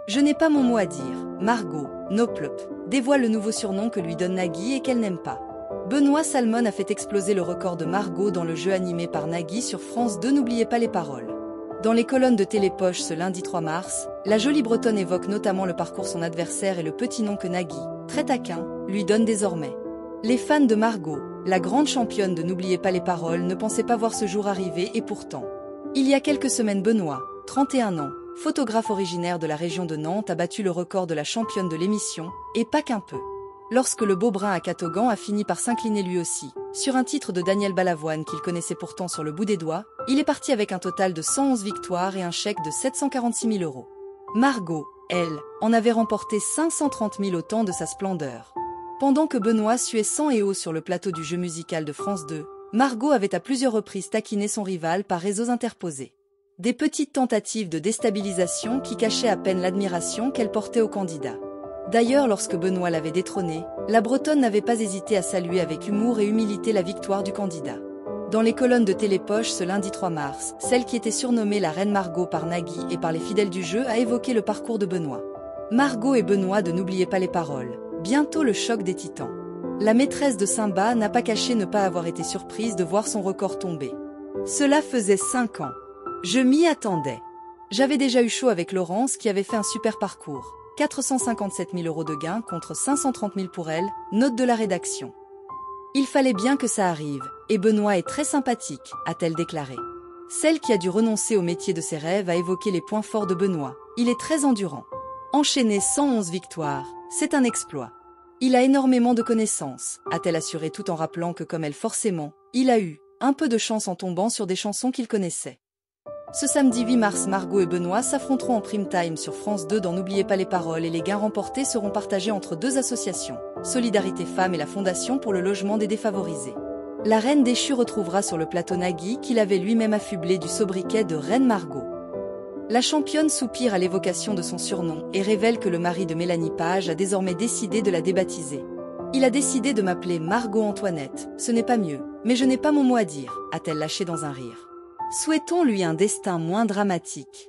Je n'ai pas mon mot à dire. Margot, Noplop, dévoile le nouveau surnom que lui donne Nagui et qu'elle n'aime pas. Benoît Salmon a fait exploser le record de Margot dans le jeu animé par Nagui sur France 2. N'oubliez pas les paroles. Dans les colonnes de Télépoche ce lundi 3 mars, la jolie Bretonne évoque notamment le parcours de son adversaire et le petit nom que Nagui, très taquin, lui donne désormais. Les fans de Margot, la grande championne de N'oubliez pas les paroles, ne pensaient pas voir ce jour arriver et pourtant. Il y a quelques semaines, Benoît, 31 ans, photographe originaire de la région de Nantes, a battu le record de la championne de l'émission, et pas qu'un peu. Lorsque le beau brun à Catogan a fini par s'incliner lui aussi, sur un titre de Daniel Balavoine qu'il connaissait pourtant sur le bout des doigts, il est parti avec un total de 111 victoires et un chèque de 746 000 €. Margot, elle, en avait remporté 530 000 au temps de sa splendeur. Pendant que Benoît suait sang et eau sur le plateau du jeu musical de France 2, Margot avait à plusieurs reprises taquiné son rival par réseaux interposés. Des petites tentatives de déstabilisation qui cachaient à peine l'admiration qu'elle portait au candidat. D'ailleurs, lorsque Benoît l'avait détrôné, la Bretonne n'avait pas hésité à saluer avec humour et humilité la victoire du candidat. Dans les colonnes de Télépoche ce lundi 3 mars, celle qui était surnommée la Reine Margot par Nagui et par les fidèles du jeu a évoqué le parcours de Benoît. Margot et Benoît de N'oubliez pas les paroles. Bientôt le choc des titans. La maîtresse de Simba n'a pas caché ne pas avoir été surprise de voir son record tomber. Cela faisait 5 ans. Je m'y attendais. J'avais déjà eu chaud avec Laurence qui avait fait un super parcours. 457 000 € de gains contre 530 000 pour elle, note de la rédaction. Il fallait bien que ça arrive, et Benoît est très sympathique, a-t-elle déclaré. Celle qui a dû renoncer au métier de ses rêves a évoqué les points forts de Benoît. Il est très endurant. Enchaîner 111 victoires, c'est un exploit. Il a énormément de connaissances, a-t-elle assuré tout en rappelant que comme elle forcément, il a eu un peu de chance en tombant sur des chansons qu'il connaissait. Ce samedi 8 mars, Margot et Benoît s'affronteront en prime time sur France 2 dans N'oubliez pas les paroles et les gains remportés seront partagés entre deux associations, Solidarité Femmes et la Fondation pour le logement des défavorisés. La reine déchue retrouvera sur le plateau Nagui qu'il avait lui-même affublé du sobriquet de Reine Margot. La championne soupire à l'évocation de son surnom et révèle que le mari de Mélanie Page a désormais décidé de la débaptiser. Il a décidé de m'appeler Margot Antoinette, ce n'est pas mieux, mais je n'ai pas mon mot à dire, a-t-elle lâché dans un rire. Souhaitons-lui un destin moins dramatique.